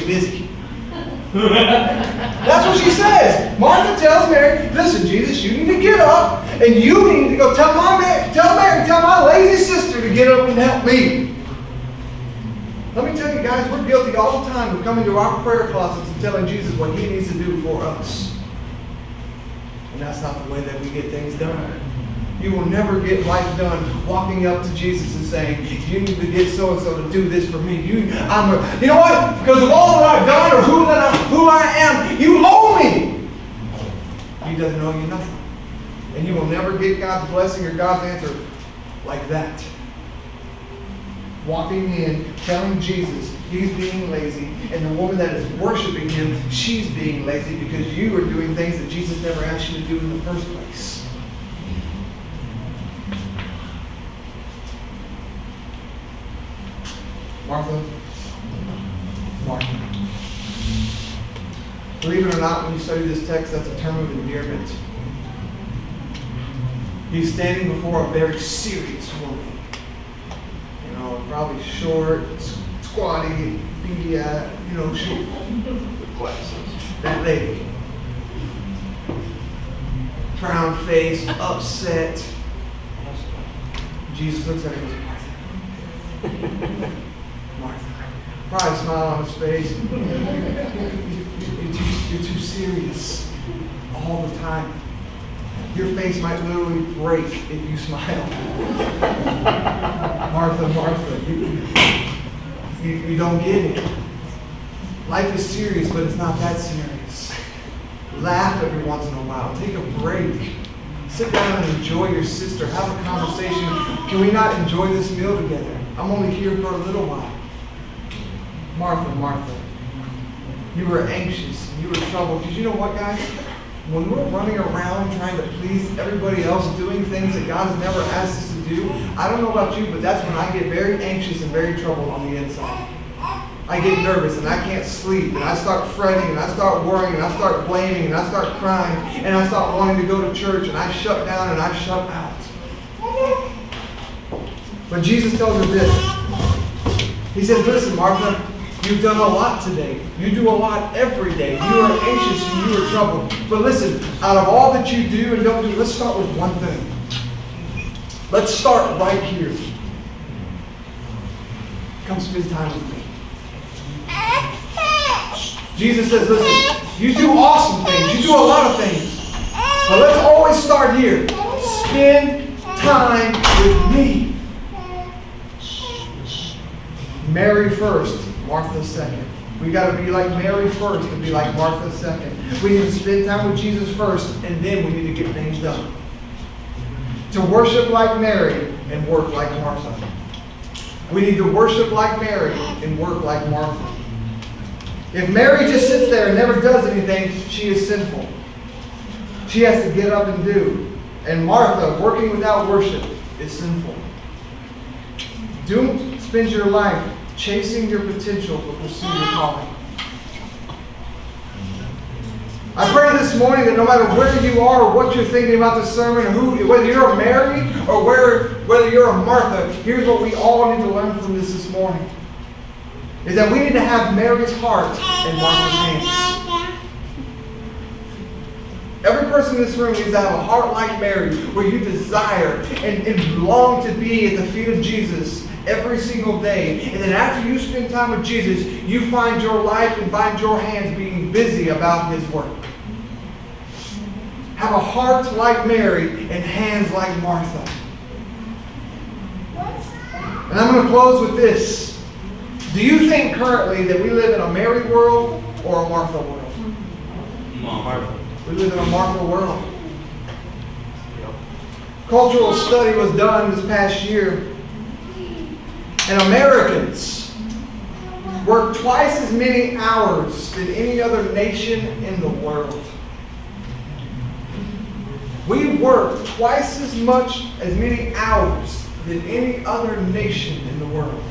busy. That's what she says. Martha tells Mary, listen, Jesus, you need to get up and you need to go tell my lazy sister to get up and help me. Let me tell you guys, we're guilty all the time of coming to our prayer closets and telling Jesus what He needs to do for us. And that's not the way that we get things done. You will never get life done walking up to Jesus and saying, you need to get so-and-so to do this for me. You know what? Because of all that I've done or who I am, you owe me. He doesn't owe you nothing. And you will never get God's blessing or God's answer like that. Walking in, telling Jesus He's being lazy, and the woman that is worshiping Him, she's being lazy because you are doing things that Jesus never asked you to do in the first place. Martha. Believe it or not, when you study this text, that's a term of endearment. He's standing before a very serious woman. Probably short, squatty, beady, short with glasses. That lady. Frown face, upset. Jesus looks at her and goes, Martha. Probably a smile on his face. You're too serious all the time. Your face might literally break if you smile. Martha, you don't get it. Life is serious, but it's not that serious. Laugh every once in a while. Take a break. Sit down and enjoy your sister. Have a conversation. Can we not enjoy this meal together? I'm only here for a little while. Martha, you were anxious. You were troubled. Because you know what, guys? When we're running around trying to please everybody else, doing things that God has never asked us to do, I don't know about you, but that's when I get very anxious and very troubled on the inside. I get nervous and I can't sleep, and I start fretting, and I start worrying, and I start blaming, and I start crying, and I start wanting to go to church, and I shut down and I shut out. But Jesus tells her this. He says, listen, Martha, you've done a lot today. You do a lot every day. You are anxious and you are troubled. But listen, out of all that you do and don't do, let's start with one thing. Let's start right here. Come spend time with me. Jesus says, listen, you do awesome things. You do a lot of things. But let's always start here. Spend time with me. Mary first, Martha second. We got to be like Mary first and be like Martha second. We need to spend time with Jesus first, and then we need to get things done. To worship like Mary and work like Martha. We need to worship like Mary and work like Martha. If Mary just sits there and never does anything, she is sinful. She has to get up and do. And Martha, working without worship, is sinful. Don't spend your life chasing your potential, but pursue your calling. I pray this morning that no matter where you are or what you're thinking about this sermon, or whether you're a Mary or whether you're a Martha, here's what we all need to learn from this morning. Is that we need to have Mary's heart and Martha's hands. Every person in this room needs to have a heart like Mary, where you desire and long to be at the feet of Jesus every single day. And then after you spend time with Jesus, you find your life and find your hands being busy about His work. Have a heart like Mary and hands like Martha. And I'm going to close with this. Do you think currently that we live in a Mary world or a Martha world? Martha. We live in a Martha world. Cultural study was done this past year, and Americans work twice as many hours than any other nation in the world. We work twice as many hours than any other nation in the world.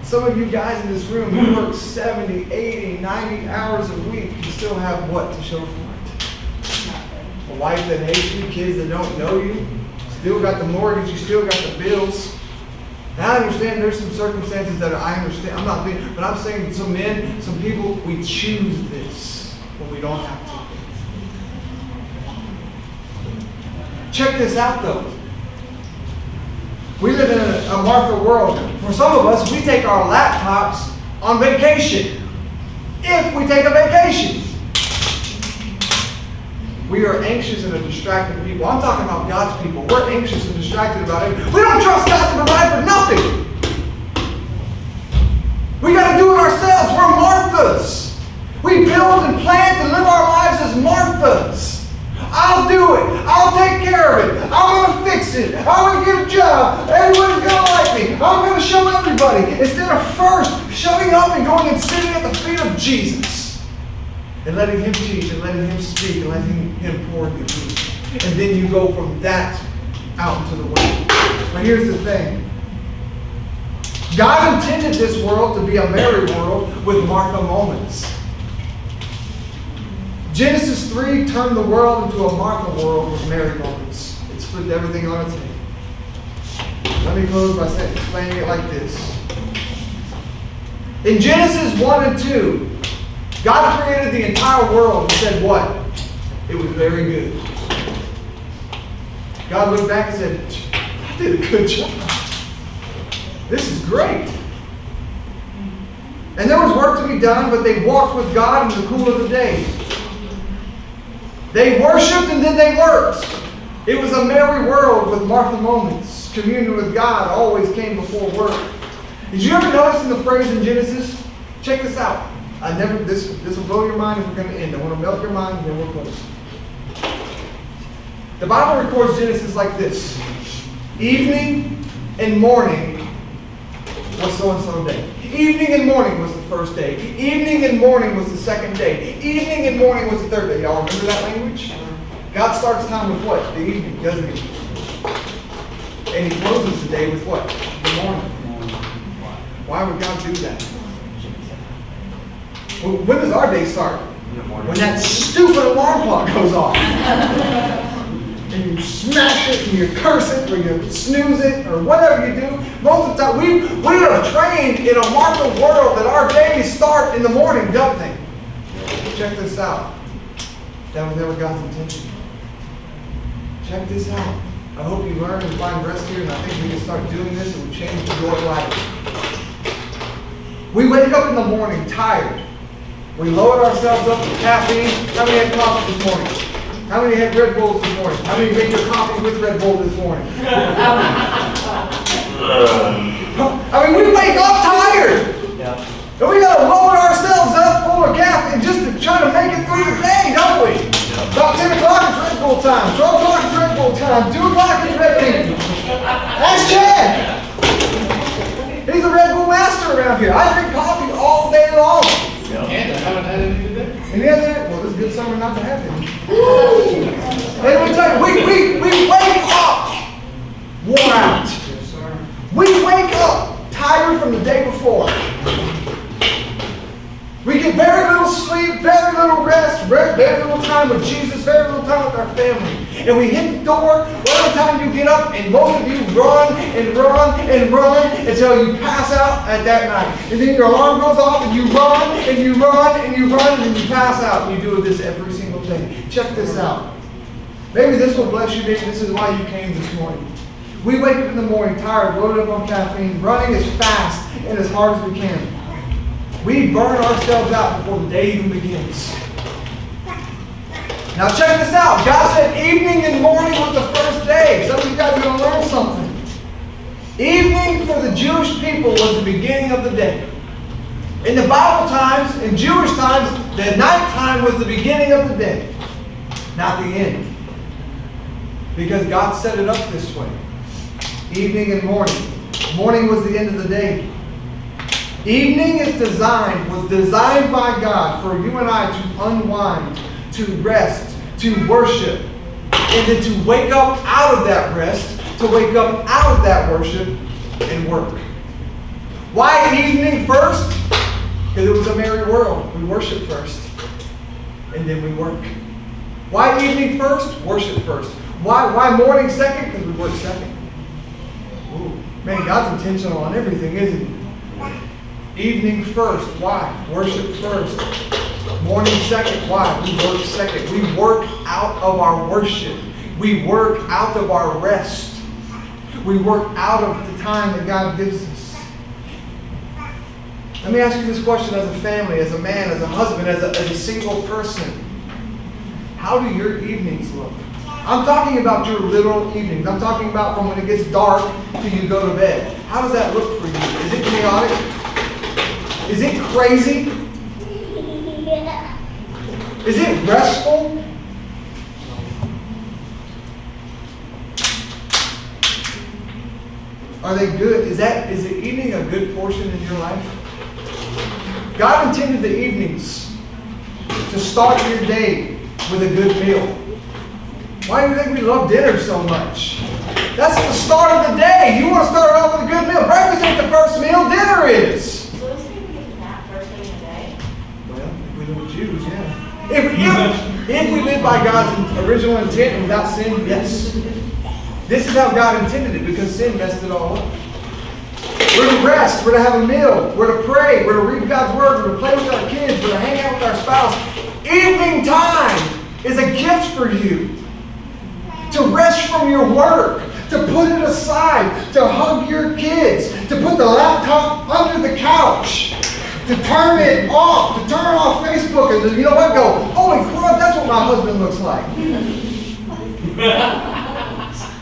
Some of you guys in this room, you work 70, 80, 90 hours a week. You still have what to show for it? A wife that hates you, kids that don't know you, still got the mortgage, you still got the bills. And I understand there's some circumstances that I understand. I'm not being, but I'm saying some men, some people, we choose this when we don't have to. Check this out though. We live in a Martha world. For some of us, we take our laptops on vacation. If we take a vacation. We are anxious and distracted people. I'm talking about God's people. We're anxious and distracted about it. We don't trust God to provide for nothing. We got to do it ourselves. We're Marthas. We build and plan to live our lives as Marthas. I'll do it. I'll take care of it. I'm going to fix it. I'm going to get a job. Everybody's going to like me. I'm going to show everybody. Instead of first shutting up and going and sitting at the feet of Jesus and letting Him teach and letting Him speak and letting Him pour into you. And then you go from that out into the world. But here's the thing. God intended this world to be a merry world with Martha moments. Genesis 3 turned the world into a Martha world with Mary moments. It's flipped everything on its head. Let me close by explaining it like this. In Genesis 1 and 2, God created the entire world and said what? It was very good. God looked back and said, I did a good job. This is great. And there was work to be done, but they walked with God in the cool of the day. They worshiped and then they worked. It was a merry world with Martha moments. Communion with God always came before work. Did you ever notice in the phrase in Genesis? Check this out. This will blow your mind if we're going to end. I want to melt your mind and then we'll close. The Bible records Genesis like this. Evening and morning was so-and-so day. Evening and morning was the first day. Evening and morning was the second day. Evening and morning was the third day. Y'all remember that language? God starts time with what? The evening, doesn't He? And He closes the day with what? The morning. Why would God do that? Well, when does our day start? When that stupid alarm clock goes off. And you smash it, and you curse it, or you snooze it, or whatever you do. Most of the time, we are trained in a Martha world that our days start in the morning, don't they? Check this out. That was never God's intention. Check this out. I hope you learn and find rest here, and I think we can start doing this, and we change your life. We wake up in the morning tired. We load ourselves up with caffeine. How many had coffee this morning? How many had Red Bulls this morning? How many made your coffee with Red Bull this morning? I mean, we wake up tired. Yeah. And we got to load ourselves up full of caffeine just to try to make it through the day, don't we? Yeah. About 10 o'clock is Red Bull time. 12 o'clock is Red Bull time. 2 o'clock is Red Bull. That's Chad. He's a Red Bull master around here. I drink coffee all day long. Yeah. And I haven't had any today. And he hasn't had, well, this is a good summer not to have him. And let me tell you, we wake up worn out. Yes, sir. We wake up tired from the day before. We get very little sleep, very little rest, very little time with Jesus, very little time with our family. And we hit the door, every time you get up, and most of you run and run and run until you pass out at that night. And then your alarm goes off, and you run and you run and you run, and then you pass out. And you do this every single day. Check this out. Maybe this will bless you. Maybe this is why you came this morning. We wake up in the morning tired, loaded up on caffeine, running as fast and as hard as we can. We burn ourselves out before the day even begins. Now check this out. God said evening and morning was the first day. Some of you guys are going to learn something. Evening for the Jewish people was the beginning of the day. In the Bible times, in Jewish times, the night time was the beginning of the day, not the end. Because God set it up this way. Evening and morning. Morning was the end of the day. Evening was designed by God for you and I to unwind, to rest, to worship, and then to wake up out of that rest, to wake up out of that worship and work. Why evening first? Because it was a merry world. We worship first, and then we work. Why evening first? Worship first. Why morning second? Because we work second. Ooh. Man, God's intentional on everything, isn't he? Evening first. Why? Worship first. Morning second. Why? We work second. We work out of our worship. We work out of our rest. We work out of the time that God gives us. Let me ask you this question as a family, as a man, as a husband, as a single person. How do your evenings look? I'm talking about your literal evenings. I'm talking about from when it gets dark till you go to bed. How does that look for you? Is it chaotic? Is it crazy? Is it restful? Are they good? Is the evening a good portion in your life? God intended the evenings to start your day with a good meal. Why do you think we love dinner so much? That's the start of the day. You want to start off with a good meal. Breakfast ain't the first meal, dinner is. So is he getting that first thing in the day? Well, if we live with Jews, yeah. If we live by God's original intent and without sin, yes. This is how God intended it because sin messed it all up. We're to rest. We're to have a meal. We're to pray. We're to read God's word. We're to play with our kids. We're to hang out with our spouse. Evening time is a gift for you. To rest from your work. To put it aside. To hug your kids. To put the laptop under the couch. To turn it off. To turn off Facebook. And you know what? Go, holy crap, that's what my husband looks like.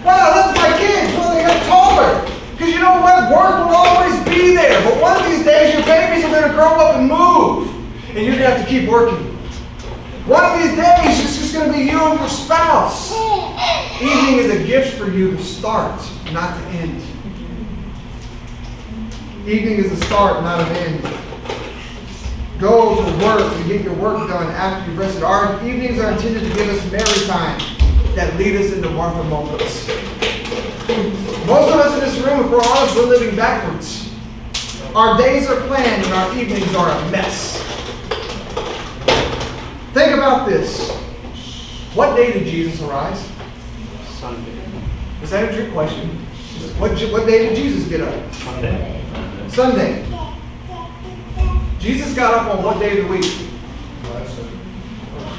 Wow, that's my kids. Well, they got taller. Because you know what? Work will always be there. But one of these days, your babies are going to grow up and move. And you're going to have to keep working. One of these days, it's just going to be you and your spouse. Evening is a gift for you to start, not to end. Evening is a start, not an end. Go to work and get your work done after you've rested. Our evenings are intended to give us merry time that lead us into Martha moments. Most of us in this room, if we're honest, we're living backwards. Our days are planned and our evenings are a mess. Think about this. What day did Jesus arise? Sunday. Is that a trick question? What day did Jesus get up? Sunday. Sunday. Jesus got up on what day of the week?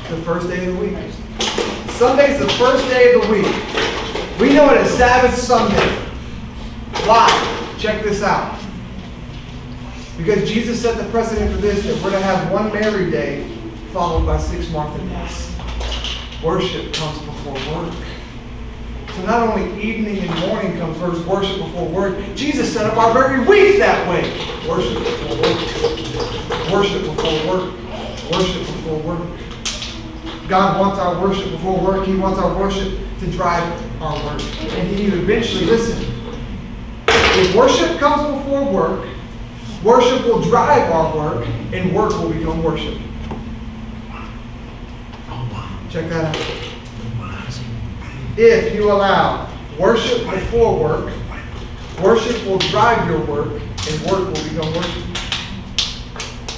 The first day of the week. Sunday's the first day of the week. We know it as Sabbath Sunday. Why? Check this out. Because Jesus set the precedent for this, that we're to have one Mary day followed by 6 Martha days. Worship comes before work. So not only evening and morning comes first, worship before work. Jesus set up our very week that way. Worship before work. Worship before work. Worship before work. God wants our worship before work. He wants our worship to drive our work. And He eventually, listen, if worship comes before work, worship will drive our work, and work will become worship. Check that out. If you allow worship before work, worship will drive your work, and work will become worship.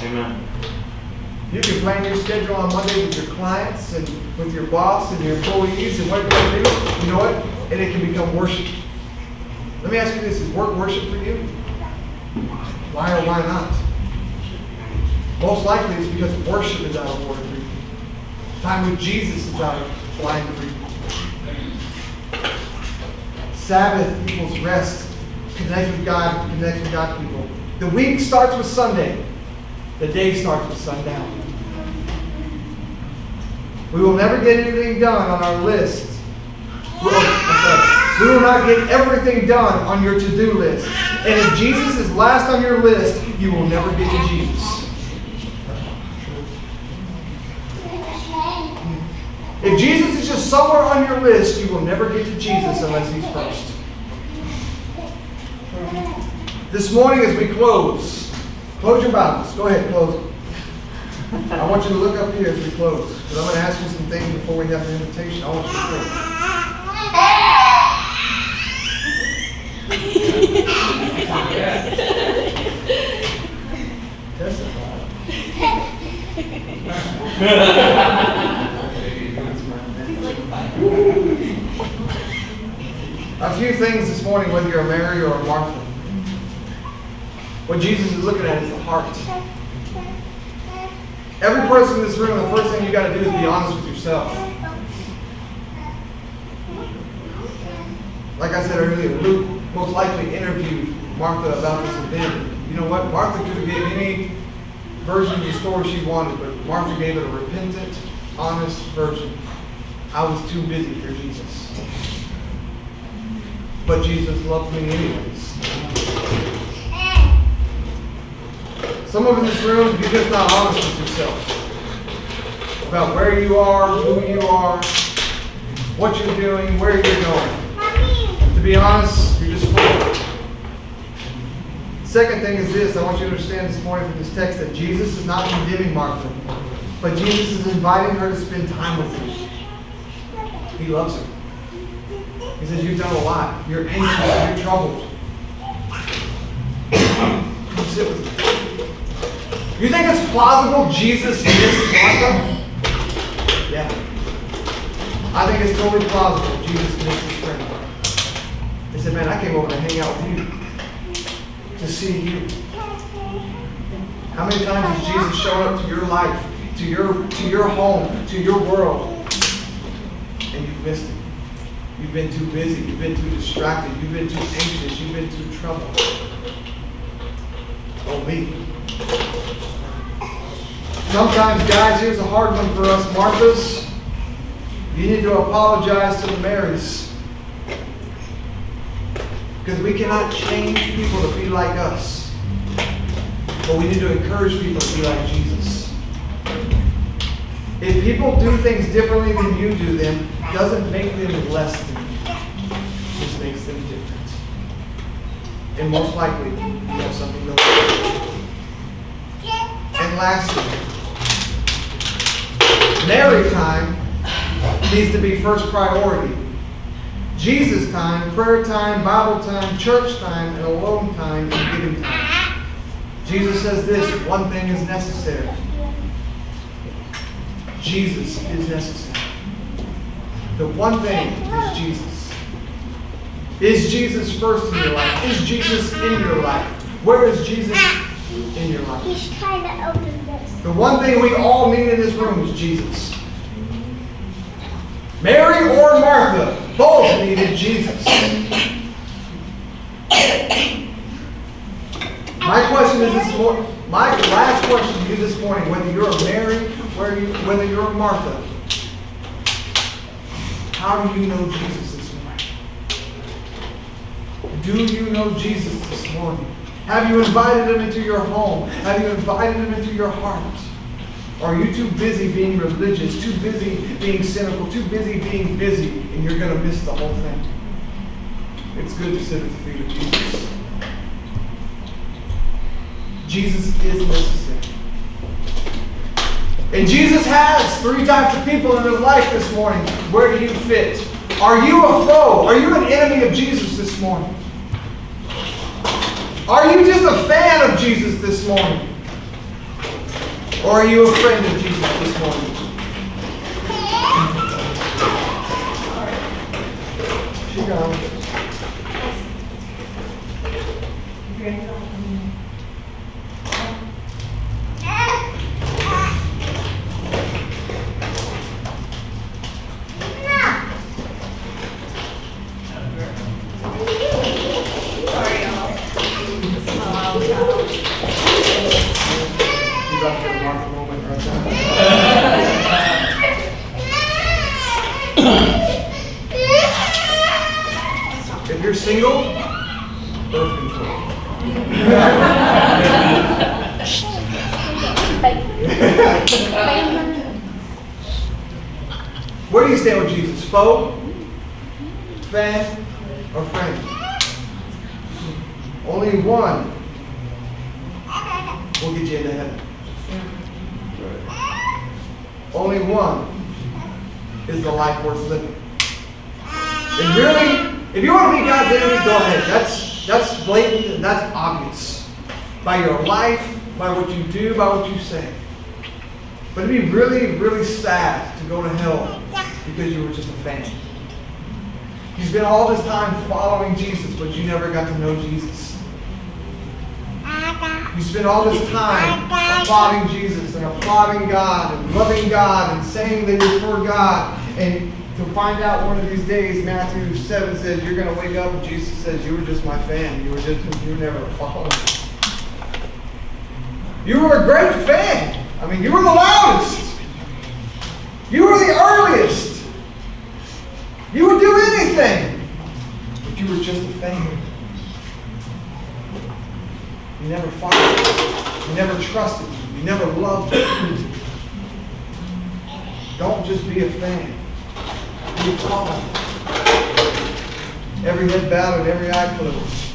Amen. You can plan your schedule on Monday with your clients and with your boss and your employees and what you're going to do. You know what? And it can become worship. Let me ask you this. Is work worship for you? Why or why not? Most likely it's because worship is out of order for you. Time with Jesus is out of line for you. Sabbath equals rest. Connect with God, connect with God people. The week starts with Sunday. The day starts with sundown. We will never get anything done on our list. We will not get everything done on your to-do list. And if Jesus is last on your list, you will never get to Jesus. If Jesus is just somewhere on your list, you will never get to Jesus unless He's first. This morning as we close your Bibles. Go ahead, close them. I want you to look up here as we close. Because I'm going to ask you some things before we have the invitation. I want you to think. Testify. A few things this morning, whether you're a Mary or a Martha. What Jesus is looking at is the heart. Every person in this room, the first thing you got to do is be honest with yourself. Like I said earlier, Luke most likely interviewed Martha about this event. You know what? Martha could have gave any version of the story she wanted, but Martha gave it a repentant, honest version. I was too busy for Jesus. But Jesus loved me anyways. Some of in this room, you're just not honest with yourself about where you are, who you are, what you're doing, where you're going. To be honest, you're just full. Second thing is this. I want you to understand this morning from this text that Jesus is not condemning Martha, but Jesus is inviting her to spend time with him. He loves her. He says, you've done a lot. You're anxious. You're troubled. Come sit with me. You think it's plausible Jesus missed Martha? Yeah. I think it's totally plausible Jesus missed his friend. He said, man, I came over to hang out with you. To see you. How many times has Jesus shown up to your life, to your home, to your world, and you've missed it? You've been too busy. You've been too distracted. You've been too anxious. You've been too troubled. Oh, me. Sometimes, guys, here's a hard one for us Marthas. You need to apologize to the Marys. Because we cannot change people to be like us. But we need to encourage people to be like Jesus. If people do things differently than you do them, it doesn't make them less than you. It just makes them different. And most likely, you have something to learn. And lastly, Mary time needs to be first priority. Jesus time, prayer time, Bible time, church time, and alone time, and giving time. Jesus says this, one thing is necessary. Jesus is necessary. The one thing is Jesus. Is Jesus first in your life? Is Jesus in your life? Where is Jesus in your life? He's trying to open this. The one thing we all need in this room is Jesus. Mary or Martha, both needed Jesus. My last question to you this morning, whether you're a Mary, whether you're a Martha, how do you know Jesus this morning? Do you know Jesus this morning? Have you invited him into your home? Have you invited him into your heart? Or are you too busy being religious, too busy being cynical, too busy being busy, and you're going to miss the whole thing? It's good to sit at the feet of Jesus. Jesus is necessary. And Jesus has 3 types of people in his life this morning. Where do you fit? Are you a foe? Are you an enemy of Jesus this morning? Are you just a fan of Jesus this morning? Or are you a friend of Jesus this morning? She gone. If you're single, birth control. Where do you stand with Jesus? Foe, fan, or friend? Only one will get you into heaven. Only one is the life worth living. And really, if you want to be God's enemy, go ahead. That's blatant and that's obvious. By your life, by what you do, by what you say. But it'd be really, really sad to go to hell because you were just a fan. You spent all this time following Jesus, but you never got to know Jesus. You spend all this time applauding Jesus and applauding God and loving God and saying that you're for God. And to find out one of these days, Matthew 7 says, you're going to wake up and Jesus says, you were just my fan. You were never following me. You were a great fan. I mean, you were the loudest. You were the earliest. You would do anything. But you were just a fan. You never followed. You never trusted. You never loved. Don't just be a fan. Be a follower. Every head bowed and every eye closed.